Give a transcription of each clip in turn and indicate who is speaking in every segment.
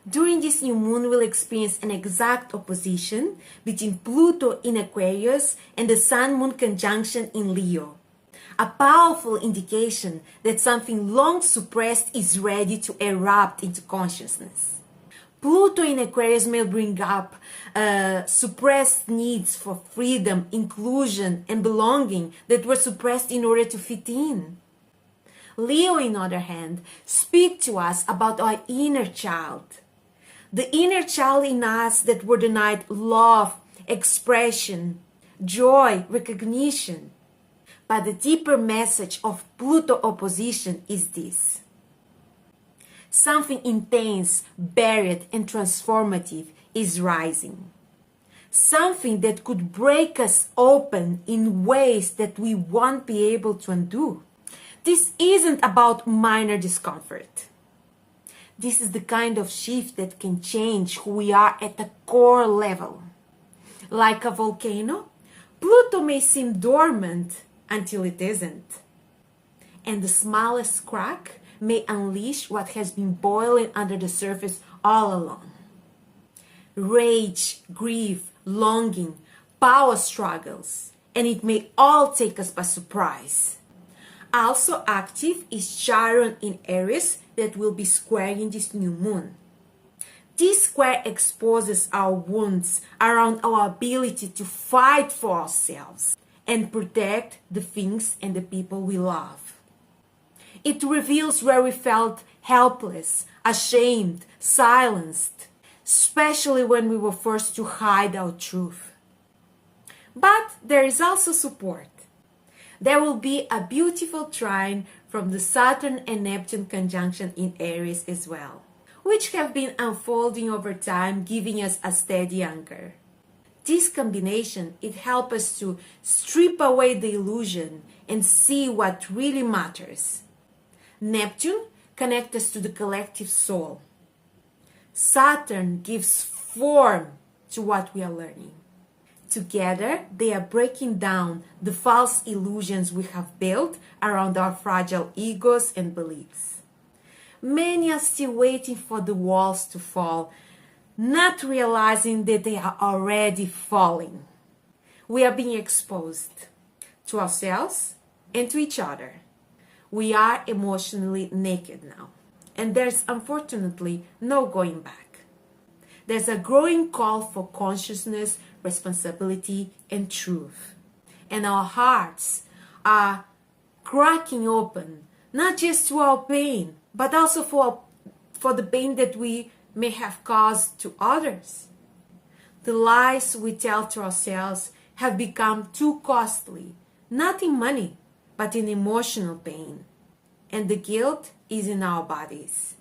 Speaker 1: During this new moon, we'll experience an exact opposition between Pluto in Aquarius and the Sun-Moon conjunction in Leo. A powerful indication that something long suppressed is ready to erupt into consciousness. Pluto in Aquarius may bring up suppressed needs for freedom, inclusion, and belonging that were suppressed in order to fit in. Leo, on the other hand, speaks to us about our inner child. The inner child in us that were denied love, expression, joy, recognition. But the deeper message of Pluto opposition is this. Something intense, buried, and transformative is rising. Something that could break us open in ways that we won't be able to undo. This isn't about minor discomfort. This is the kind of shift that can change who we are at the core level. Like a volcano, Pluto may seem dormant until it isn't. And the smallest crack may unleash what has been boiling under the surface all along. Rage, grief, longing, power struggles, and it may all take us by surprise. Also active is Chiron in Aries that will be squaring this new moon. This square exposes our wounds around our ability to fight for ourselves and protect the things and the people we love. It reveals where we felt helpless, ashamed, silenced, especially when we were forced to hide our truth. But there is also support. There will be a beautiful trine from the Saturn and Neptune conjunction in Aries as well, which have been unfolding over time, giving us a steady anchor. This combination, it helps us to strip away the illusion and see what really matters. Neptune connects us to the collective soul. Saturn gives form to what we are learning. Together, they are breaking down the false illusions we have built around our fragile egos and beliefs. Many are still waiting for the walls to fall, not realizing that they are already falling. We are being exposed to ourselves and to each other. We are emotionally naked now, and there's unfortunately no going back. There's a growing call for consciousness, responsibility, and truth. And our hearts are cracking open, not just to our pain, but also for the pain that we may have caused to others. The lies we tell to ourselves have become too costly, not in money, but in emotional pain. And the guilt is in our bodies.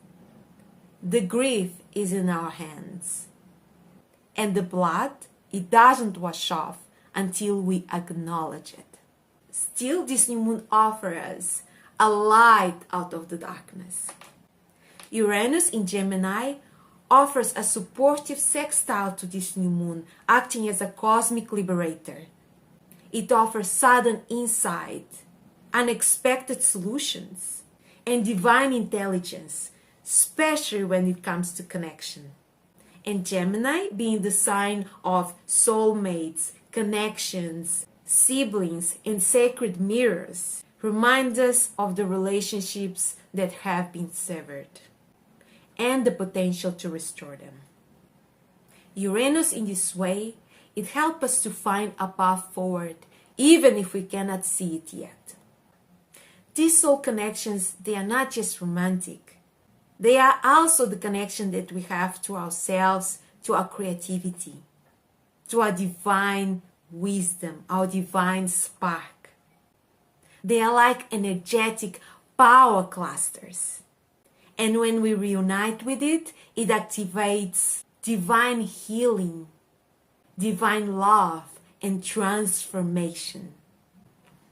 Speaker 1: The grief is in our hands. And the blood, it doesn't wash off until we acknowledge it. Still, this new moon offers us a light out of the darkness. Uranus in Gemini offers a supportive sextile to this new moon, acting as a cosmic liberator. It offers sudden insight, unexpected solutions, and divine intelligence, especially when it comes to connection. And Gemini, being the sign of soulmates, connections, siblings, and sacred mirrors, reminds us of the relationships that have been severed and the potential to restore them. Uranus, in this way, it helps us to find a path forward, even if we cannot see it yet. These soul connections, they are not just romantic. They are also the connection that we have to ourselves, to our creativity, to our divine wisdom, our divine spark. They are like energetic power clusters. And when we reunite with it, it activates divine healing, divine love, and transformation.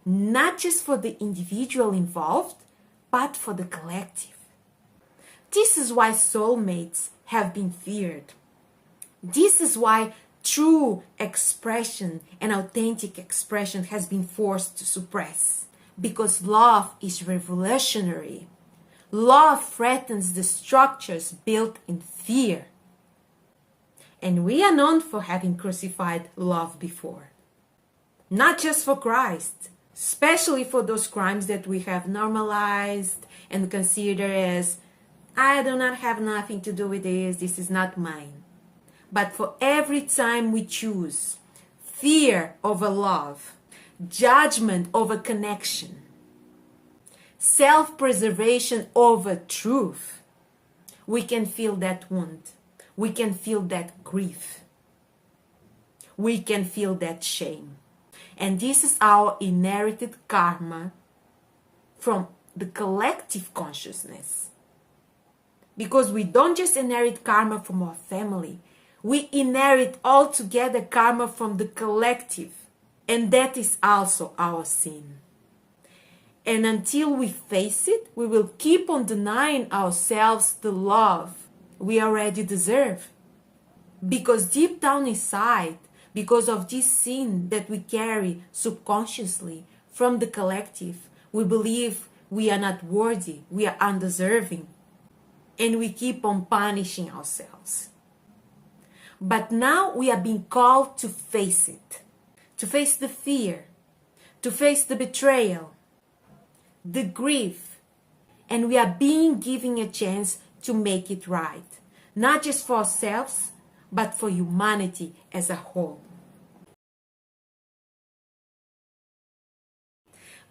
Speaker 1: Not just for the individual involved, but for the collective. This is why soulmates have been feared. This is why true expression and authentic expression has been forced to suppress. Because love is revolutionary. Love threatens the structures built in fear. And we are known for having crucified love before. Not just for Christ, especially for those crimes that we have normalized and consider as, I do not have nothing to do with this is not mine. But for every time we choose fear over love, judgment over connection, self-preservation over truth, we can feel that wound. We can feel that grief. We can feel that shame. And this is our inherited karma from the collective consciousness. Because we don't just inherit karma from our family, we inherit altogether karma from the collective. And that is also our sin. And until we face it, we will keep on denying ourselves the love we already deserve. Because deep down inside, because of this sin that we carry subconsciously from the collective, we believe we are not worthy, we are undeserving. And we keep on punishing ourselves. But now we are being called to face it. To face the fear. To face the betrayal. The grief. And we are being given a chance to make it right. Not just for ourselves, but for humanity as a whole.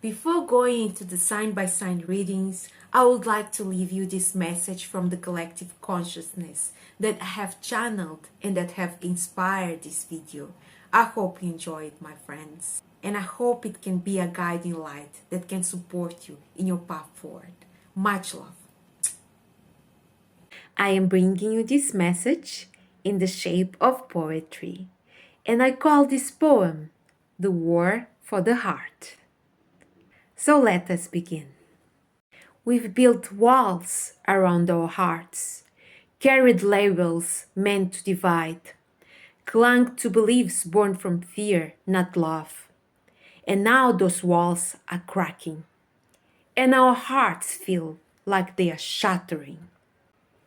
Speaker 1: Before going into the sign-by-sign readings, I would like to leave you this message from the collective consciousness that I have channeled and that have inspired this video. I hope you enjoy it, my friends. And I hope it can be a guiding light that can support you in your path forward. Much love. I am bringing you this message in the shape of poetry. And I call this poem, The War for the Heart. So let us begin. We've built walls around our hearts, carried labels meant to divide, clung to beliefs born from fear, not love. And now those walls are cracking, and our hearts feel like they are shattering.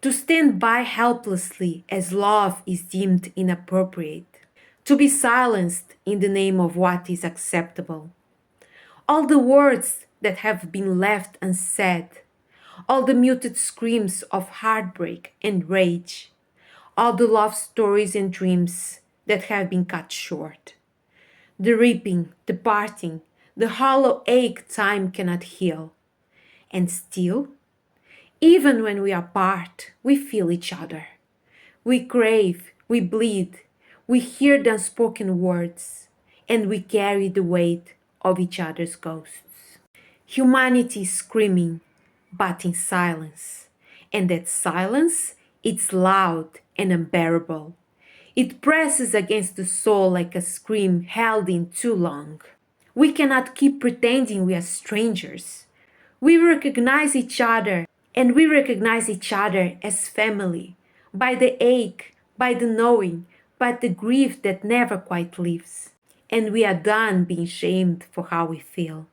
Speaker 1: To stand by helplessly as love is deemed inappropriate, to be silenced in the name of what is acceptable. All the words that have been left unsaid, all the muted screams of heartbreak and rage, all the love stories and dreams that have been cut short. The reaping, the parting, the hollow ache time cannot heal. And still, even when we are apart, we feel each other. We crave, we bleed, we hear the unspoken words, and we carry the weight of each other's ghosts. Humanity is screaming, but in silence. And that silence, it's loud and unbearable. It presses against the soul like a scream held in too long. We cannot keep pretending we are strangers. We recognize each other, and we recognize each other as family, by the ache, by the knowing, by the grief that never quite leaves. And we are done being shamed for how we feel,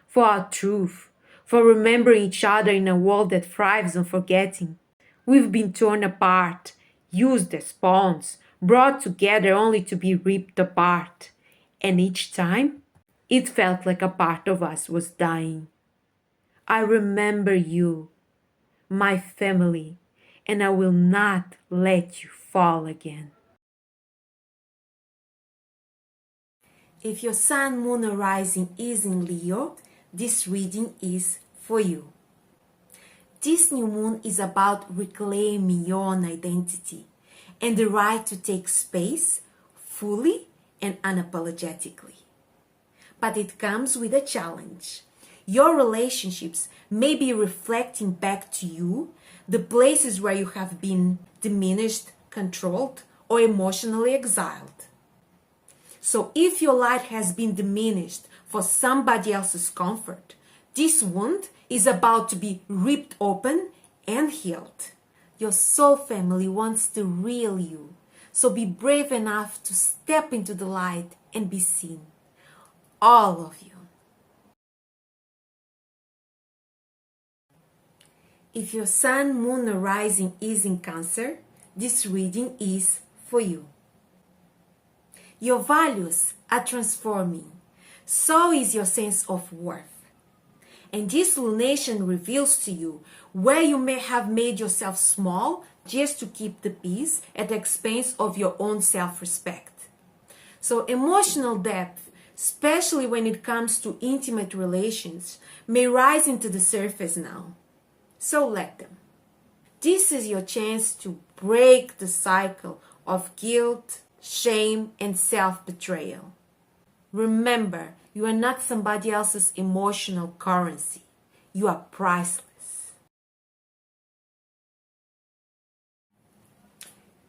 Speaker 1: for our truth, for remembering each other in a world that thrives on forgetting. We've been torn apart, used as pawns, brought together only to be ripped apart. And each time, it felt like a part of us was dying. I remember you, my family, and I will not let you fall again. If your sun, moon, or rising is in Leo, this reading is for you. This new moon is about reclaiming your own identity and the right to take space fully and unapologetically. But it comes with a challenge. Your relationships may be reflecting back to you the places where you have been diminished, controlled, or emotionally exiled. So if your light has been diminished for somebody else's comfort, this wound is about to be ripped open and healed. Your soul family wants the real you, so be brave enough to step into the light and be seen. All of you. If your sun, moon, or rising is in Cancer, this reading is for you. Your values are transforming. So is your sense of worth. And this lunation reveals to you where you may have made yourself small just to keep the peace at the expense of your own self-respect. So emotional depth, especially when it comes to intimate relations, may rise into the surface now. So let them. This is your chance to break the cycle of guilt, shame, and self-betrayal. Remember, you are not somebody else's emotional currency. You are priceless.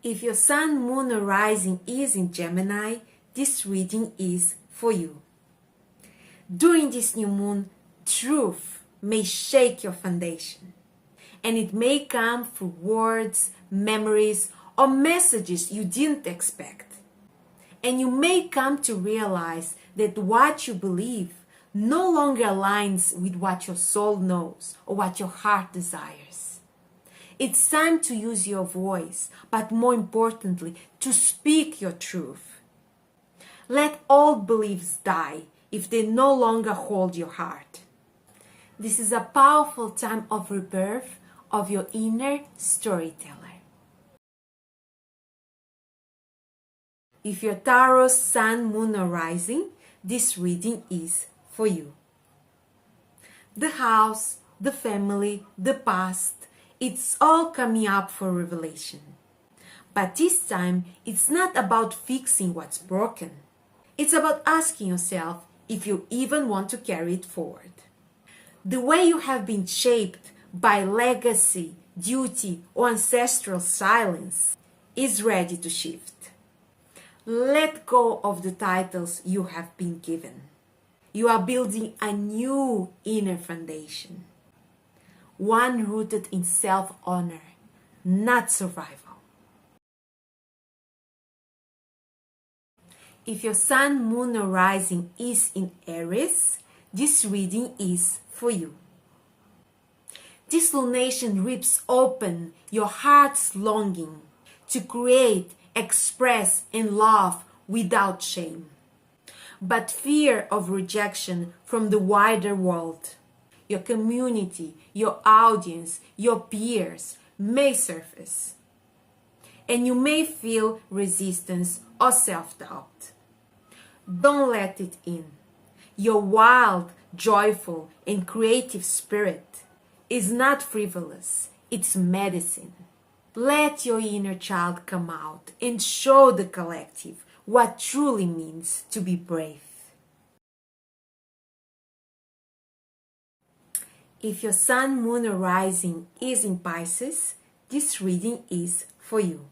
Speaker 1: If your sun, moon, or rising is in Gemini, this reading is for you. During this new moon, truth may shake your foundation, and it may come through words, memories, or messages you didn't expect. And you may come to realize that what you believe no longer aligns with what your soul knows or what your heart desires. It's time to use your voice, but more importantly, to speak your truth. Let old beliefs die if they no longer hold your heart. This is a powerful time of rebirth of your inner storyteller. If you're Taurus, sun, moon, or rising, this reading is for you. The house, the family, the past, it's all coming up for revelation. But this time, it's not about fixing what's broken. It's about asking yourself if you even want to carry it forward. The way you have been shaped by legacy, duty, or ancestral silence is ready to shift. Let go of the titles you have been given. You are building a new inner foundation. One rooted in self-honor, not survival. If your sun, moon, or rising is in Aries, this reading is for you. This lunation rips open your heart's longing to create, express, and love without shame. But fear of rejection from the wider world, your community, your audience, your peers may surface. And you may feel resistance or self-doubt. Don't let it in. Your wild, joyful, and creative spirit is not frivolous, it's medicine. Let your inner child come out and show the collective what truly means to be brave. If your sun, moon, or rising is in Pisces, this reading is for you.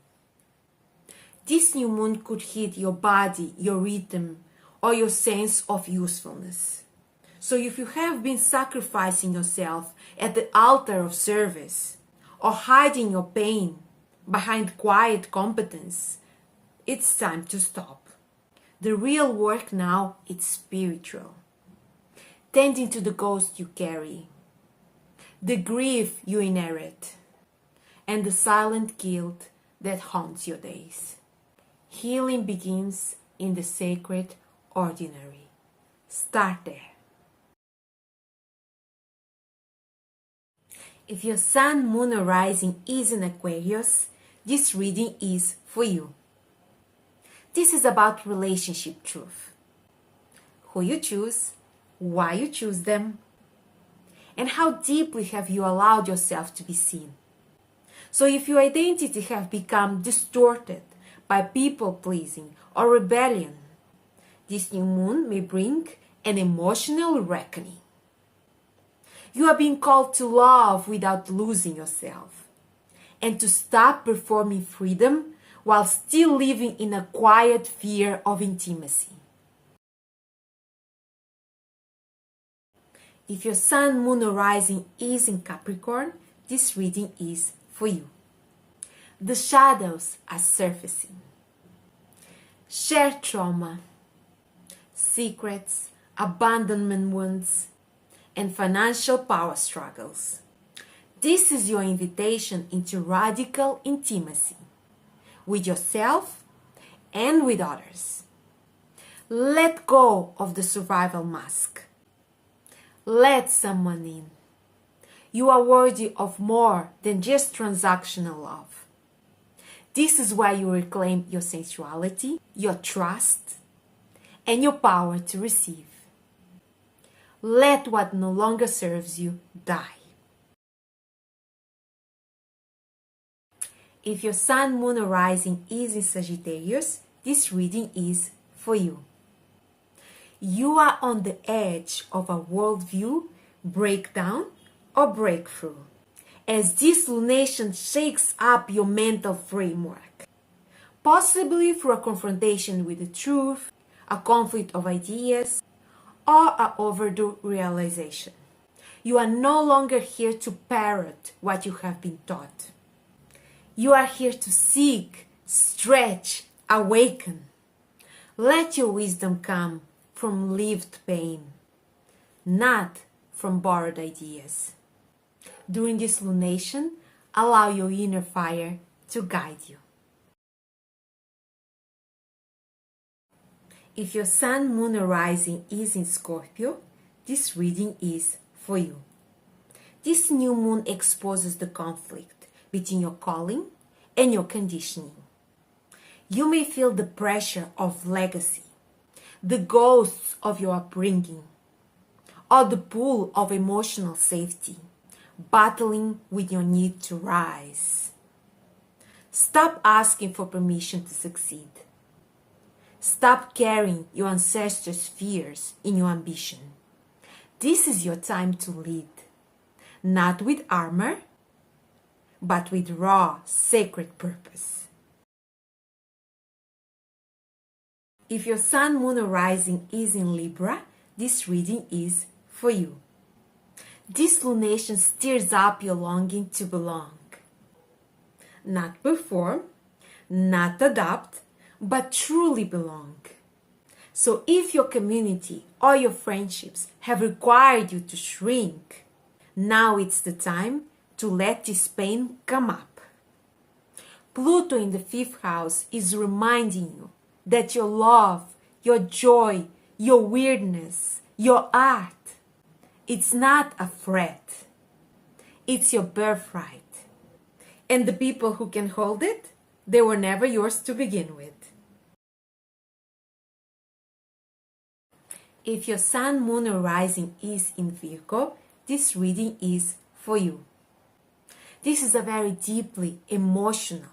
Speaker 1: This new moon could hit your body, your rhythm, or your sense of usefulness. So if you have been sacrificing yourself at the altar of service, or hiding your pain behind quiet competence, it's time to stop. The real work now is spiritual. Tending to the ghost you carry, the grief you inherit, and the silent guilt that haunts your days. Healing begins in the sacred ordinary. Start there. If your sun, moon, or rising is in Aquarius, this reading is for you. This is about relationship truth. Who you choose, why you choose them, and how deeply have you allowed yourself to be seen. So if your identity have become distorted by people-pleasing or rebellion, this new moon may bring an emotional reckoning. You are being called to love without losing yourself, and to stop performing freedom while still living in a quiet fear of intimacy. If your sun, moon, or rising is in Capricorn, this reading is for you. The shadows are surfacing. Shared trauma, secrets, abandonment wounds, and financial power struggles. This is your invitation into radical intimacy with yourself and with others. Let go of the survival mask. Let someone in. You are worthy of more than just transactional love. This is why you reclaim your sensuality, your trust, and your power to receive. Let what no longer serves you die. If your sun, moon, or rising is in Sagittarius, this reading is for you. You are on the edge of a worldview breakdown or breakthrough, as this lunation shakes up your mental framework, possibly through a confrontation with the truth, a conflict of ideas, or an overdue realization. You are no longer here to parrot what you have been taught. You are here to seek, stretch, awaken. Let your wisdom come from lived pain, not from borrowed ideas. During this lunation, allow your inner fire to guide you. If your sun, moon, or rising is in Scorpio, this reading is for you. This new moon exposes the conflict between your calling and your conditioning. You may feel the pressure of legacy, the ghosts of your upbringing, or the pull of emotional safety, battling with your need to rise. Stop asking for permission to succeed. Stop carrying your ancestors' fears in your ambition. This is your time to lead, not with armor, but with raw, sacred purpose. If your sun, moon, or rising is in Libra, this reading is for you. This lunation stirs up your longing to belong. Not perform, not adapt, but truly belong. So if your community or your friendships have required you to shrink, now it's the time to let this pain come up. Pluto in the 5th house is reminding you that your love, your joy, your weirdness, your art, it's not a threat. It's your birthright. And the people who can hold it, they were never yours to begin with. If your sun, moon, or rising is in Virgo, this reading is for you. This is a very deeply emotional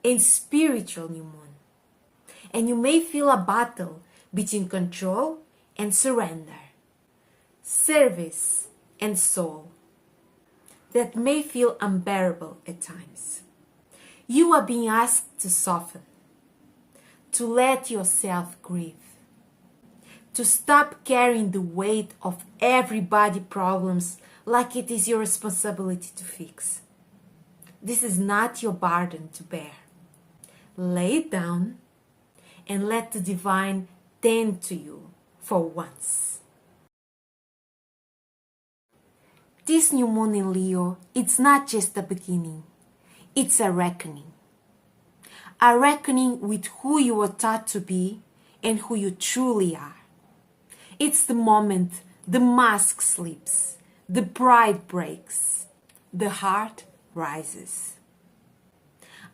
Speaker 1: and spiritual new moon. And you may feel a battle between control and surrender, service and soul, that may feel unbearable at times. You are being asked to soften, to let yourself grieve, to stop carrying the weight of everybody's problems like it is your responsibility to fix. This is not your burden to bear. Lay it down and let the divine tend to you for once. This new moon in Leo, it's not just a beginning, it's a reckoning. A reckoning with who you were taught to be and who you truly are. It's the moment the mask slips, the pride breaks, the heart rises.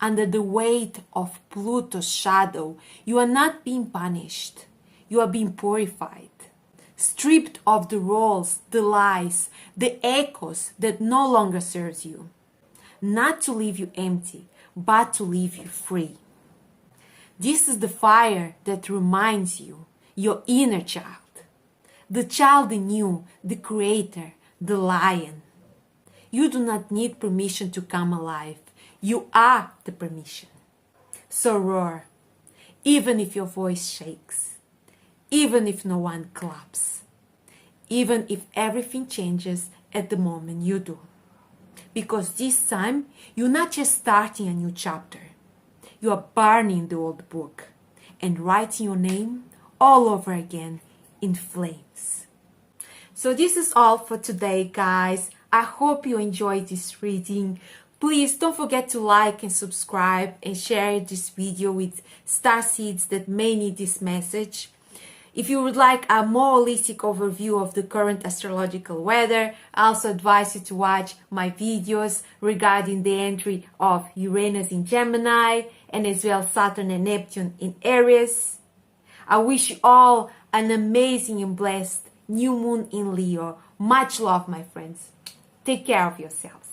Speaker 1: Under the weight of Pluto's shadow, you are not being punished, you are being purified. Stripped of the roles, the lies, the echoes that no longer serves you. Not to leave you empty, but to leave you free. This is the fire that reminds you, your inner child. The child in you, the creator, the lion. You do not need permission to come alive. You are the permission. So roar, even if your voice shakes. Even if no one claps, even if everything changes at the moment you do. Because this time, you're not just starting a new chapter. You are burning the old book and writing your name all over again in flames. So this is all for today, guys. I hope you enjoyed this reading. Please don't forget to like and subscribe and share this video with star seeds that may need this message. If you would like a more holistic overview of the current astrological weather, I also advise you to watch my videos regarding the entry of Uranus in Gemini and as well Saturn and Neptune in Aries. I wish you all an amazing and blessed new moon in Leo. Much love, my friends. Take care of yourself.